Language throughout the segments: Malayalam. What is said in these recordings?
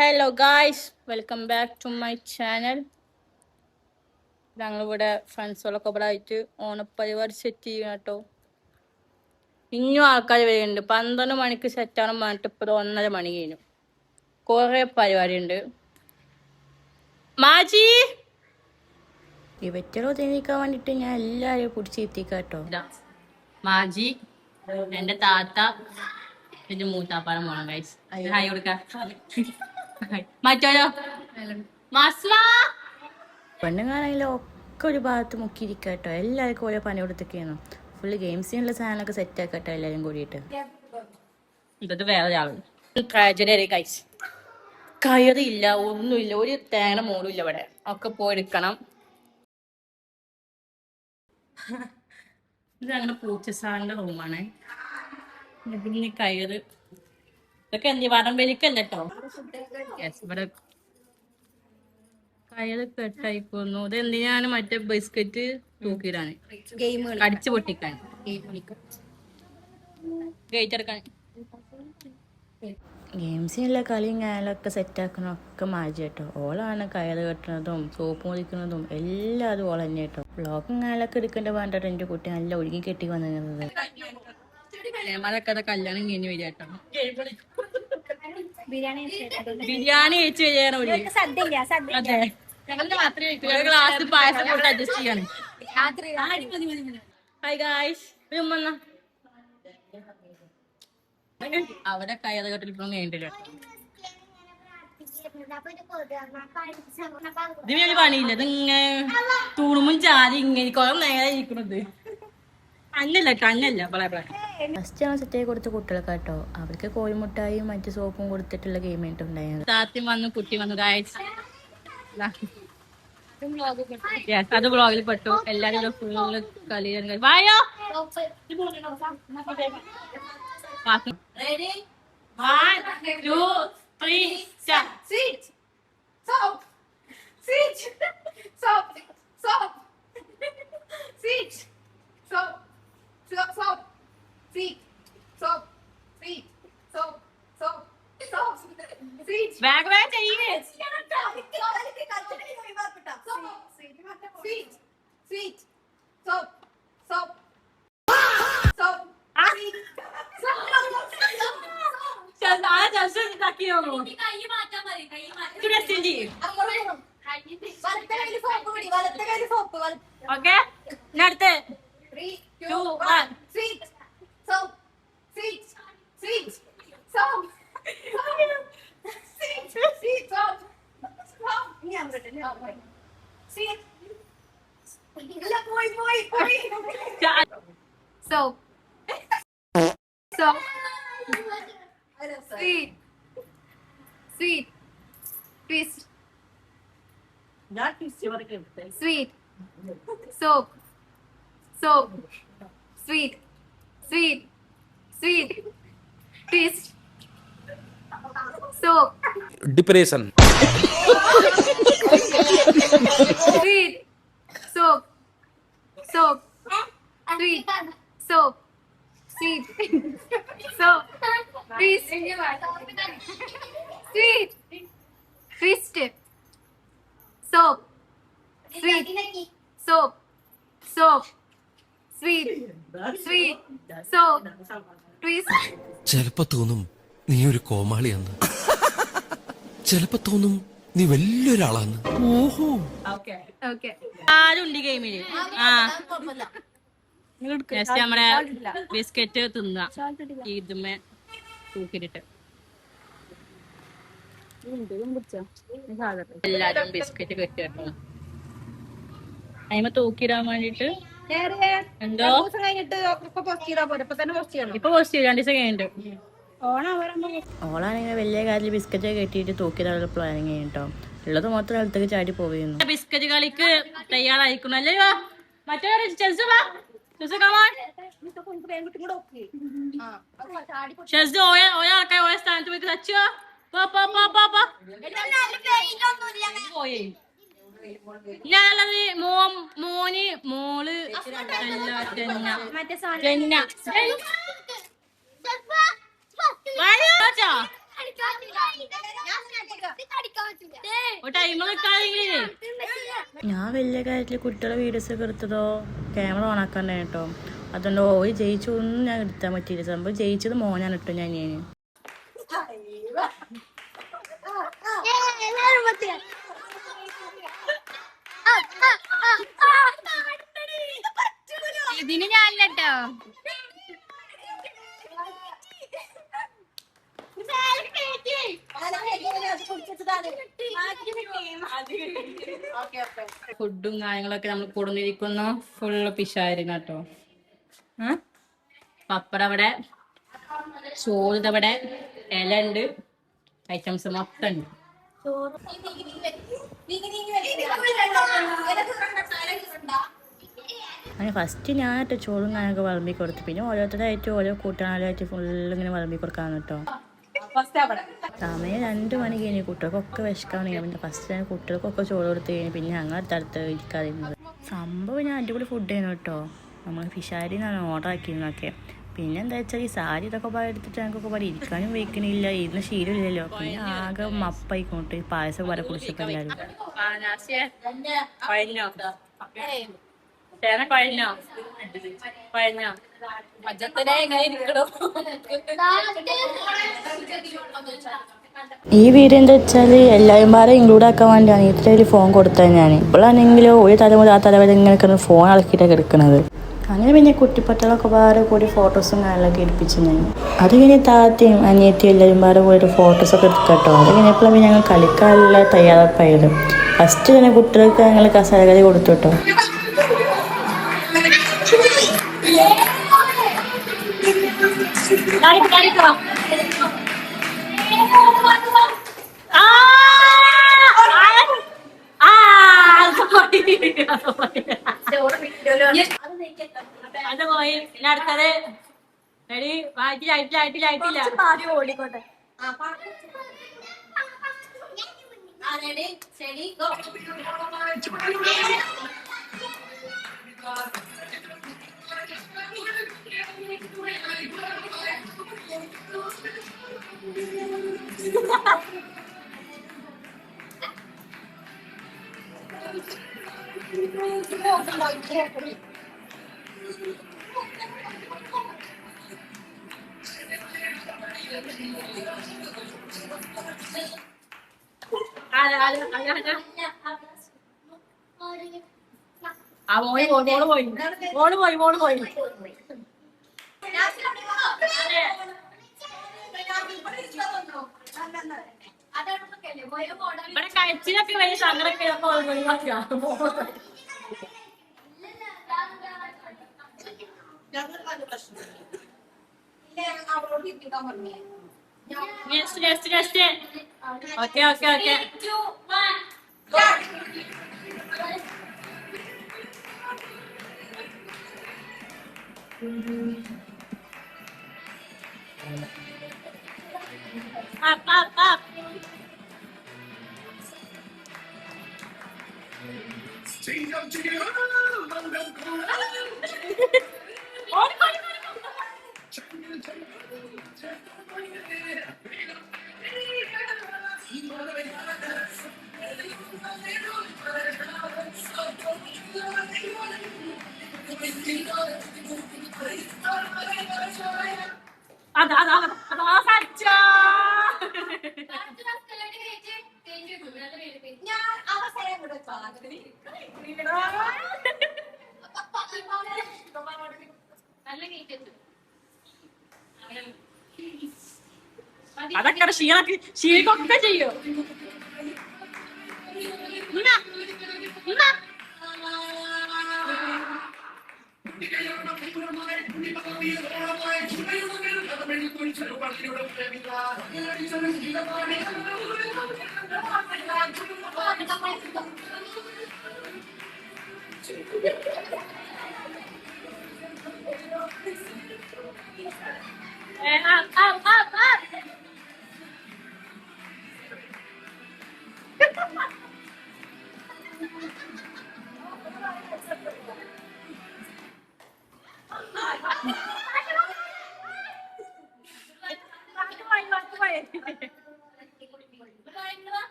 Hello guys, welcome back to my channel. ഞങ്ങളിവിടെ ഫ്രണ്ട്സുകളൊക്കെ ഇവിടെ ആയിട്ട് ഓണപ്പരിപാടി സെറ്റ് ചെയ്യണം കേട്ടോ. ഇനിയും ആൾക്കാർ വരുന്നുണ്ട്. 12 മണിക്ക് സെറ്റാണെന്ന് പറഞ്ഞിട്ട് ഇപ്പോൾ 1:30 മണി കഴിഞ്ഞു. കുറേ പരിപാടി ഉണ്ട്. മാജി ഇവറ്റോ തെളിയിക്കാൻ വേണ്ടിയിട്ട് ഞാൻ എല്ലാവരെയും പിടിച്ചെത്തിക്കാം കേട്ടോ. മാജി, എൻ്റെ താത്ത, എൻ്റെ മൂത്താപ്പാടെ മോണം. ഗൈസ് ഹായ് കൊടുക്കാം. മറ്റോരോ പെണ്ണുങ്ങളാണെങ്കിലും ഒക്കെ ഒരു ഭാഗത്ത് മുക്കിയിരിക്കുക കേട്ടോ. എല്ലാവർക്കും ഓരോ പണി കൊടുത്തൊക്കെയാണ്. ഫുള്ള് ഗെയിംസിനുള്ള സാധനമൊക്കെ സെറ്റ് ആക്കട്ടോ എല്ലാവരും കൂടിയിട്ട്. ഇതൊക്കെ വേറെ ആളും ട്രാജഡി ഗൈസ്. കയറിയില്ല, ഒന്നുമില്ല, ഒരു തേങ്ങ മോളും ഇല്ല ഇവിടെ. ഒക്കെ പോയെടുക്കണം. ഇത് അങ്ങനെ പൂച്ചസാറിന്റെ റൂമാണ്. പിന്നെ കയറ് ഇതൊക്കെ എന്ത് വടംവലിക്കല്ല കേട്ടോ. ഇവിടെ കയറ് കെട്ടായിപ്പോന്നു. ഇത് എന്തിനാണ്? മറ്റേ ബിസ്ക്കറ്റ് തൂക്കിയിടാണ്, അടിച്ചു പൊട്ടിക്കാൻ, ഗേറ്റെടുക്കാൻ. ഗെയിംസിനുള്ള കളിയും കാലൊക്കെ സെറ്റാക്കണമൊക്കെ മാറ്റി കേട്ടോ. ഓളാണ് കയറ് കെട്ടുന്നതും സോപ്പ് മുറിക്കുന്നതും എല്ലാതും ഓൾ തന്നെ കേട്ടോ. ബ്ലോക്കും കാലൊക്കെ എടുക്കേണ്ട വേണ്ടിട്ട് എൻ്റെ കുട്ടി നല്ല ഒഴുകി കെട്ടി വന്നിരുന്നത്. കല്യാണം കഴിഞ്ഞ് വരിക കേട്ടോ. ബിരിയാണി കഴിച്ചു വരികയാണ്. അതെ, ഗ്ലാസ് പായസം കൂടെ അഡ്ജസ്റ്റ് ചെയ്യാണ്. ഹായ് ഗായ്സ്, അവിടെ കയറ് കെട്ടിൽ ഇപ്പം കഴിഞ്ഞിട്ടില്ല. ഇതിന് വലിയ പണിയില്ല. ഇതിങ്ങനെ തൂണുമും ചാരി ഇങ്ങനെ കുറെ നേരെ ഇരിക്കുന്നത്. അന്നല്ല ഫസ്റ്റ് ആണ് സെറ്റായി കൊടുത്ത കുട്ടികൾക്ക് കേട്ടോ. അവർക്ക് കോഴിമുട്ടായും മറ്റു സോപ്പും കൊടുത്തിട്ടുള്ള ഗെയിം ആയിട്ടുണ്ടായത്. താത്തി വന്നു, കുട്ടി വന്നു. അത് വ്ളോഗിൽ പെട്ടു. എല്ലാരും ഫുള്ള് കളി. വായോ ready 1 2 3 start. Sit stop sit stop stop sit stop stop stop sit stop sit stop stop stop sit back back चाहिए. sit sit stop stop stop okay, അടുത്ത് 3 2 1 sit stop sit sit stop sit sit stop stop ഇനി അങ്ങോട്ട് sit ഇല്ല പോയി so sweet twist not twist sweet soap sweet twist soap depression sweet soap sweet soap sweet soap twist sweet twist soap sweet soap sweet soap twist. ചിലപ്പോ തോന്നും നീ ഒരു കോമാളിയാന്ന്, ചിലപ്പോ തോന്നും നീ വലിയൊരാളാന്ന്. ഓഹോ, ആരുണ്ട് ഗെയിമില്? നമ്മുടെ ബിസ്ക്കറ്റ് തിന്ന ഇതുമേ തൂക്കിട്ട് എല്ലാരും ബിസ്ക്കറ്റ് കെട്ടിട്ടോ. അതിമ തൂക്കിടാൻ വേണ്ടിട്ട് എന്തോ ഇപ്പൊ പോസ്റ്റ് ചെയ്യും. 2 ദിവസം കഴിഞ്ഞിട്ട് ഓളാണെങ്കിൽ വലിയ കാര്യത്തിൽ ബിസ്ക്കറ്റ് കെട്ടിയിട്ട് തൂക്കിയിടാനുള്ള പ്ലാനിങ് കേട്ടോ. ഉള്ളത് മൊത്തം അടുത്തേക്ക് ചാടി പോവുന്നു. ബിസ്ക്കറ്റ് കളിക്ക് തയ്യാറായിരിക്കണല്ലേ? മറ്റേ ഒരാൾക്കാർ ഓരോ സ്ഥാനത്ത് പോയി തച്ചോ. ഞാനുള്ളത് മോന് മോള് ഞാൻ വലിയ കാര്യത്തിൽ കുട്ടികളെ വീഡിയോസ് ഒക്കെ എടുത്തതോ ക്യാമറ ഓൺ ആക്കാണ്ടായി കേട്ടോ. അതുകൊണ്ട് ഓര് ജയിച്ചു ഒന്നും ഞാൻ എടുത്താൻ പറ്റിയില്ല. സംഭവം ജയിച്ചത് മോനാണ് കേട്ടോ. ഞാൻ ഇതിന് ഞാനില്ലട്ടോ. ഫുഡും കാര്യങ്ങളൊക്കെ നമ്മൾ കൊടുന്നിരിക്കുന്നു. ഫുള്ള് പിശായിരുന്നു കേട്ടോ. പപ്പടം അവിടെ, ചോറിതവിടെ, ഇല ഉണ്ട്, ഐറ്റംസ് മൊത്തം ഉണ്ട്. അങ്ങനെ ഫസ്റ്റ് ഞാനായിട്ട് ചോറും ഞാനൊക്കെ വിളമ്പി കൊടുത്തു. പിന്നെ ഓരോരുത്തരായിട്ട് ഓരോ കൂട്ടാനായിട്ട് ഫുള്ള് ഇങ്ങനെ വിളമ്പി കൊടുക്കാന്ന് കേട്ടോ. സമയം 2 മണി കഴിഞ്ഞ് കുട്ടികൾക്കൊക്കെ വിശക്കാൻ തുടങ്ങി. പിന്നെ ഫസ്റ്റ് ഞാൻ കുട്ടികൾക്കൊക്കെ ചോറ് കൊടുത്ത് കഴിഞ്ഞ് പിന്നെ ഞങ്ങൾ അടുത്തടുത്ത് ഇരിക്കാതിരുന്നത്. സംഭവം ഞാൻ അടിപൊളി ഫുഡ് ചെയ്യുന്നു കേട്ടോ. നമ്മൾ ഫിഷാരി നിന്നാണ് ഓർഡർ ആക്കിയിരുന്നൊക്കെ. പിന്നെ എന്താ വെച്ചാൽ ഈ സാരി ഇതൊക്കെ പാടെ എടുത്തിട്ട് ഞങ്ങൾക്കൊക്കെ പാടെ ഇരിക്കാനും വയ്ക്കണില്ല, ഇരുന്ന് ശീലമില്ലല്ലോ. പിന്നെ ആകെ മപ്പായിക്കോട്ട് ഈ പായസം പാടെ കുടിച്ചപ്പോൾ എല്ലാവരും. ഈ വീഡിയോ എന്താ വെച്ചാൽ എല്ലാവരും പാടെ ഇൻക്ലൂഡ് ആക്കാൻ വേണ്ടിയാണ് ഇത്രയൊരു ഫോൺ കൊടുത്തത് ഞാൻ. ഇപ്പോഴാണെങ്കിലോ ഒരു തലമുറ ആ തലവരെ ഇങ്ങനെ ഫോൺ ഇളക്കിയിട്ടാണ് കിടക്കുന്നത്. അങ്ങനെ പിന്നെ കുട്ടിപ്പട്ടകളൊക്കെ പാടെ കൂടി ഫോട്ടോസും കാര്യങ്ങളൊക്കെ എടുപ്പിച്ചു ഞാൻ. അത് കഴിഞ്ഞ് താത്തയും അനിയത്തിയും എല്ലാവരും പാടെ കൂടി ഫോട്ടോസൊക്കെ എടുത്തു കേട്ടോ. അത് കഴിഞ്ഞപ്പോഴാണ് ഞങ്ങൾ കളിക്കാനുള്ള തയ്യാറെടുപ്പായത്. ഫസ്റ്റ് തന്നെ കുട്ടികൾക്ക് ഞങ്ങൾ കസാരകളി കൊടുത്തു കേട്ടോ. അത് പോയി. പിന്നെ അടുത്തത് റെഡി ആയിട്ടില്ല. ഓടിക്കോട്ടെ. ആ മോള് പോയി. ഇവിടെ കഴിച്ചിലൊക്കെ വലിയ സങ്കടൊക്കെ നെക്സ്റ്റ്. ഓക്കെ. Up. അതൊക്കെ ക്ഷീണൊക്കെ ചെയ്യോ.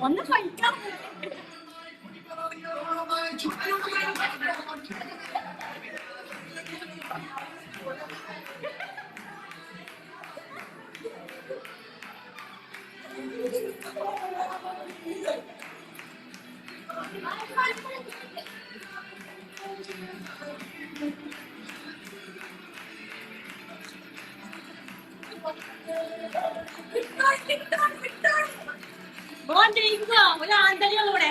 ഒന്ന് പഠിക്കാം. ഒരു ആന്തരികൂടെ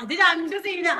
അത് രണ്ട് സീനാ.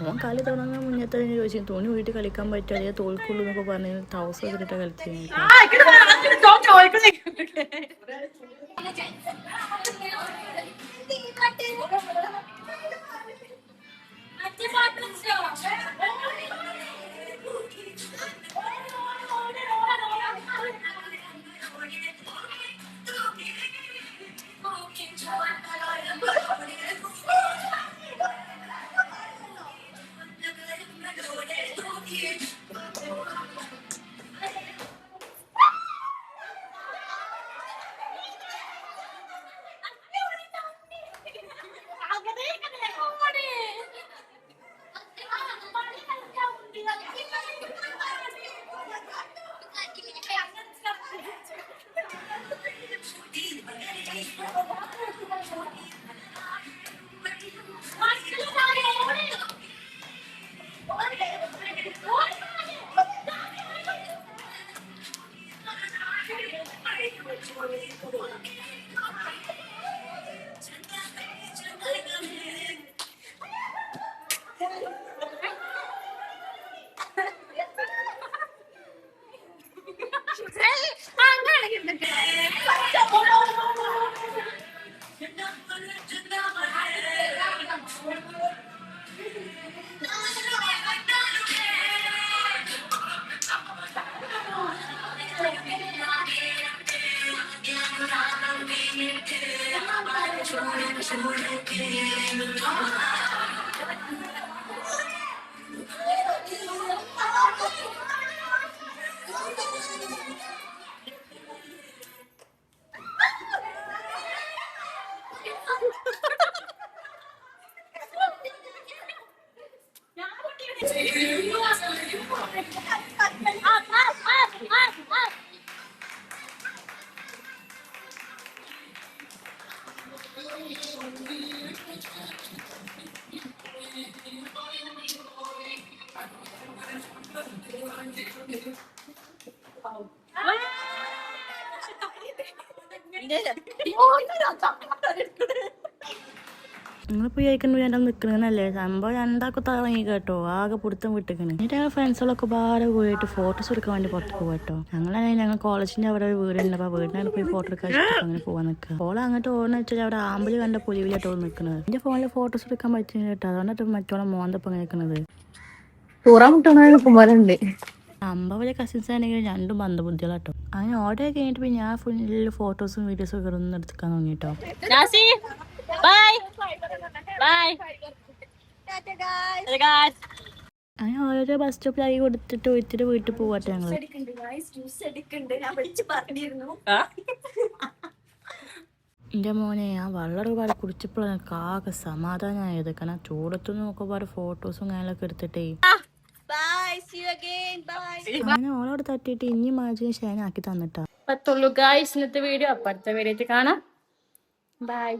ഓൻ കളി തുടങ്ങാൻ മുന്നത്തെ ചോദിച്ചു തോണി വീട്ടിൽ കളിക്കാൻ പറ്റും അതേ തോൽക്കുള്ളൂ എന്നൊക്കെ പറഞ്ഞ് ടൗസ് വെച്ചിട്ട് കളിച്ചു. നിങ്ങളിപ്പോ ചോദിക്കണ്ട ഞാൻ നിക്കണെന്നല്ലേ സംഭവം രണ്ടാക്കും തുടങ്ങി കേട്ടോ. ആകെ പിടുത്തം വിട്ടിക്കണ്. എന്നിട്ട് ഞങ്ങൾ ഫ്രണ്ട്സുകളൊക്കെ ഭാരം പോയിട്ട് ഫോട്ടോസ് എടുക്കാൻ വേണ്ടി പുറത്ത് പോകട്ടോ. ഞങ്ങളാണെങ്കിൽ ഞങ്ങൾ കോളേജിന്റെ അവിടെ ഒരു വീടുണ്ട്. അപ്പൊ വീടിനാണ് പോയി ഫോട്ടോ എടുക്കാൻ അങ്ങനെ പോകാൻ നിൽക്കുക. ഓളെ അങ്ങോട്ട് ഓർന്ന് വെച്ചാൽ അവിടെ ആമ്പല് കണ്ട പുലിവിലാട്ടോ നിൽക്കുന്നത്. എന്റെ ഫോണിൽ ഫോട്ടോസ് എടുക്കാൻ പറ്റുന്നില്ല കേട്ടോ. അതുകൊണ്ടിട്ട് മറ്റോളം മോന്തപ്പം നിൽക്കുന്നത്. കുമാരുണ്ട് അമ്പവരെ കസിൻസ് ആണെങ്കിൽ രണ്ടും ബന്ധബുദ്ധികളാട്ടോ. അങ്ങനെ ഓർഡർ കഴിഞ്ഞിട്ട് പിന്നെ ഞാൻ ഫുള്ള് ഫോട്ടോസും വീഡിയോസും ഒക്കെ ഒന്ന് എടുക്കാൻ തുടങ്ങിട്ടോ. അങ്ങനെ ഓരോരോ ബസ് സ്റ്റോപ്പിലായി കൊടുത്തിട്ട് ഒത്തിരി വീട്ടിൽ പോവാട്ടെ ഞങ്ങള്. എന്റെ മോനെ ആ വെള്ളം ഒരുപാട് കുടിച്ചപ്പോഴാണ് ആകെ സമാധാനമായത്. കാരണം ചൂടത്തുനിന്ന് ഒക്കെ ഒരുപാട് ഫോട്ടോസും കാര്യങ്ങളൊക്കെ എടുത്തിട്ടേ അങ്ങനെ ഓളോട് തട്ടിയിട്ട് ഇനി മാജിന് ഷേനാക്കി തന്നിട്ടാ പത്തുള്ളൂ ഗായ്സ്. ഇന്നത്തെ വീഡിയോ അപ്പൊ അടുത്ത വീഡിയോ കാണാം. ബൈ.